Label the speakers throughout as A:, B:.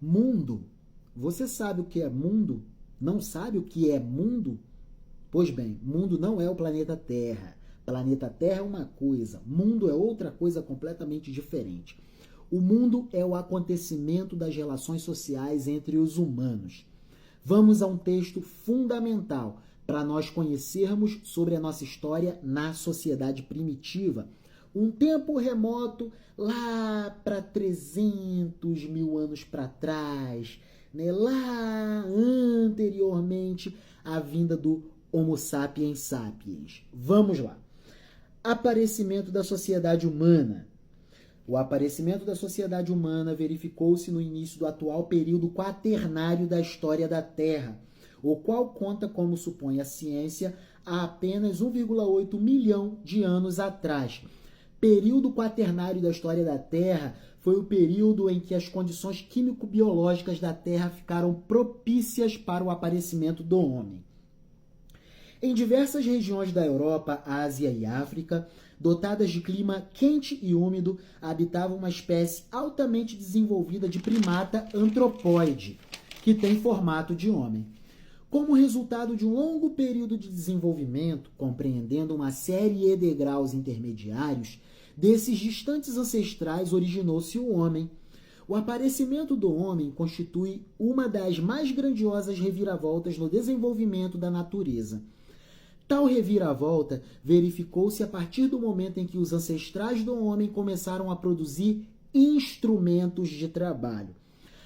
A: Mundo. Você sabe o que é mundo? Não sabe o que é mundo? Pois bem, mundo não é o planeta Terra. Planeta Terra é uma coisa, mundo é outra coisa completamente diferente. O mundo é o acontecimento das relações sociais entre os humanos. Vamos a um texto fundamental para nós conhecermos sobre a nossa história na sociedade primitiva. Um tempo remoto, lá para 300 mil anos para trás, né? Lá anteriormente à vinda do Homo sapiens sapiens. Vamos lá. Aparecimento da sociedade humana. O aparecimento da sociedade humana verificou-se no início do atual período quaternário da história da Terra, o qual conta, como supõe a ciência, há apenas 1,8 milhão de anos atrás. Período quaternário da história da Terra foi o período em que as condições químico-biológicas da Terra ficaram propícias para o aparecimento do homem. Em diversas regiões da Europa, Ásia e África, dotadas de clima quente e úmido, habitava uma espécie altamente desenvolvida de primata antropóide, que tem formato de homem. Como resultado de um longo período de desenvolvimento, compreendendo uma série de graus intermediários, desses distantes ancestrais originou-se o homem. O aparecimento do homem constitui uma das mais grandiosas reviravoltas no desenvolvimento da natureza. Tal reviravolta verificou-se a partir do momento em que os ancestrais do homem começaram a produzir instrumentos de trabalho.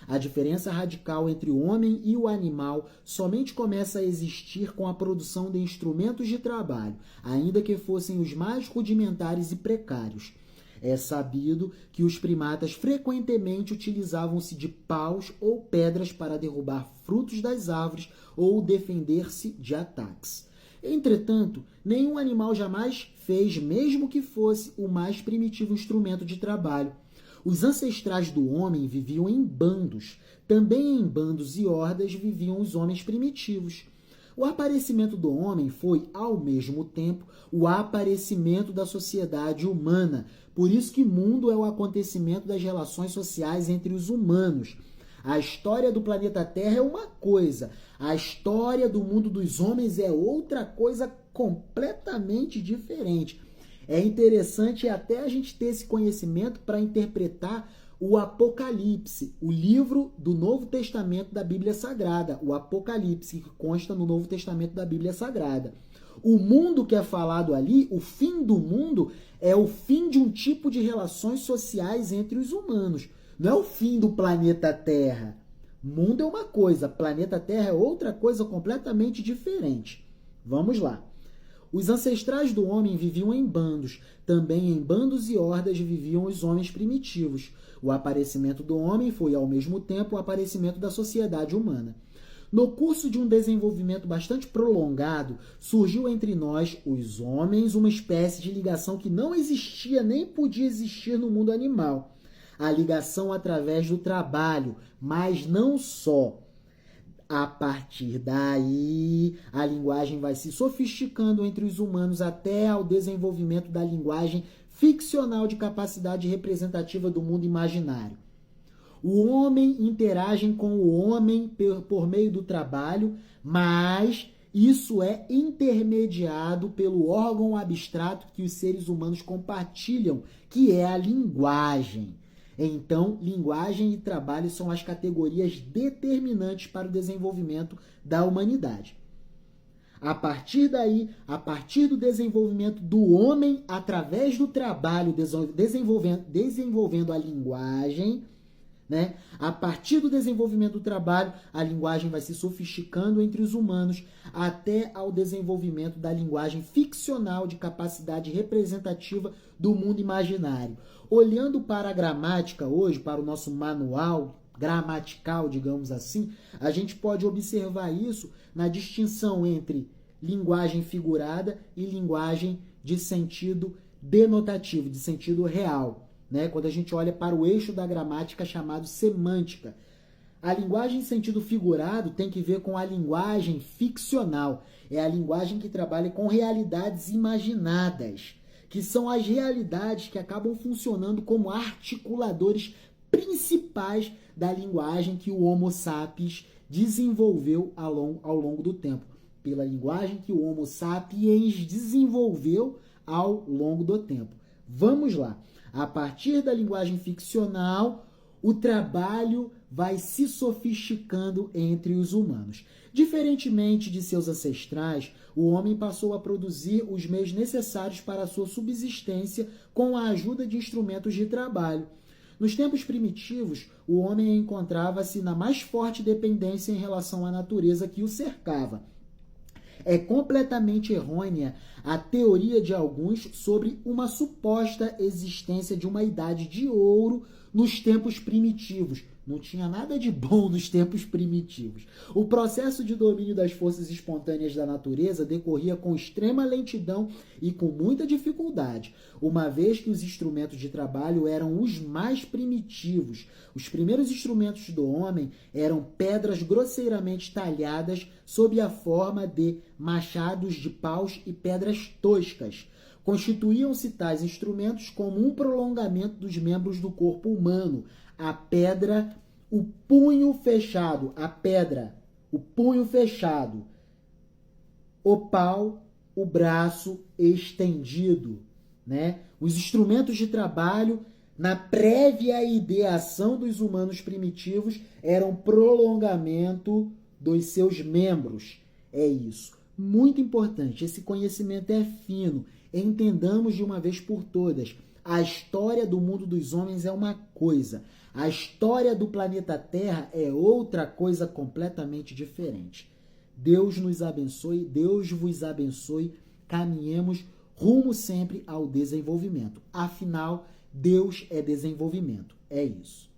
A: A diferença radical entre o homem e o animal somente começa a existir com a produção de instrumentos de trabalho, ainda que fossem os mais rudimentares e precários. É sabido que os primatas frequentemente utilizavam-se de paus ou pedras para derrubar frutos das árvores ou defender-se de ataques. Entretanto, nenhum animal jamais fez, mesmo que fosse o mais primitivo instrumento de trabalho. Os ancestrais do homem viviam em bandos. Também em bandos e hordas viviam os homens primitivos. O aparecimento do homem foi, ao mesmo tempo, o aparecimento da sociedade humana. Por isso que mundo é o acontecimento das relações sociais entre os humanos. A história do planeta Terra é uma coisa, a história do mundo dos homens é outra coisa completamente diferente. É interessante até a gente ter esse conhecimento para interpretar o Apocalipse, o livro do Novo Testamento da Bíblia Sagrada, o Apocalipse, que consta no Novo Testamento da Bíblia Sagrada. O mundo que é falado ali, o fim do mundo, é o fim de um tipo de relações sociais entre os humanos. Não é o fim do planeta Terra. Mundo é uma coisa, planeta Terra é outra coisa completamente diferente. Vamos lá. Os ancestrais do homem viviam em bandos. Também em bandos e hordas viviam os homens primitivos. O aparecimento do homem foi, ao mesmo tempo, o aparecimento da sociedade humana. No curso de um desenvolvimento bastante prolongado, surgiu entre nós, os homens, uma espécie de ligação que não existia nem podia existir no mundo animal. A ligação através do trabalho, mas não só. A partir daí, a linguagem vai se sofisticando entre os humanos até ao desenvolvimento da linguagem ficcional de capacidade representativa do mundo imaginário. O homem interage com o homem por meio do trabalho, mas isso é intermediado pelo órgão abstrato que os seres humanos compartilham, que é a linguagem. Então, linguagem e trabalho são as categorias determinantes para o desenvolvimento da humanidade. A partir daí, a partir do desenvolvimento do homem através do trabalho, desenvolvendo a linguagem, né? A partir do desenvolvimento do trabalho, a linguagem vai se sofisticando entre os humanos até ao desenvolvimento da linguagem ficcional de capacidade representativa do mundo imaginário. Olhando para a gramática hoje, para o nosso manual gramatical, digamos assim, a gente pode observar isso na distinção entre linguagem figurada e linguagem de sentido denotativo, de sentido real. Né? Quando a gente olha para o eixo da gramática chamado semântica. A linguagem em sentido figurado tem que ver com a linguagem ficcional. É a linguagem que trabalha com realidades imaginadas, que são as realidades que acabam funcionando como articuladores principais da linguagem que o Homo sapiens desenvolveu ao longo do tempo. Pela linguagem que o Homo sapiens desenvolveu ao longo do tempo. Vamos lá. A partir da linguagem ficcional, o trabalho vai se sofisticando entre os humanos. Diferentemente de seus ancestrais, o homem passou a produzir os meios necessários para a sua subsistência com a ajuda de instrumentos de trabalho. Nos tempos primitivos, o homem encontrava-se na mais forte dependência em relação à natureza que o cercava. É completamente errônea a teoria de alguns sobre uma suposta existência de uma idade de ouro nos tempos primitivos. Não tinha nada de bom nos tempos primitivos. O processo de domínio das forças espontâneas da natureza decorria com extrema lentidão e com muita dificuldade, uma vez que os instrumentos de trabalho eram os mais primitivos. Os primeiros instrumentos do homem eram pedras grosseiramente talhadas sob a forma de machados de paus e pedras toscas. Constituíam-se tais instrumentos como um prolongamento dos membros do corpo humano. A pedra, o punho fechado, a pedra, o punho fechado, o pau, o braço estendido, né? Os instrumentos de trabalho, na prévia ideação dos humanos primitivos, eram prolongamento dos seus membros. É isso. Muito importante, esse conhecimento é fino. Entendamos de uma vez por todas. A história do mundo dos homens é uma coisa. A história do planeta Terra é outra coisa completamente diferente. Deus nos abençoe, Deus vos abençoe. Caminhemos rumo sempre ao desenvolvimento. Afinal, Deus é desenvolvimento. É isso.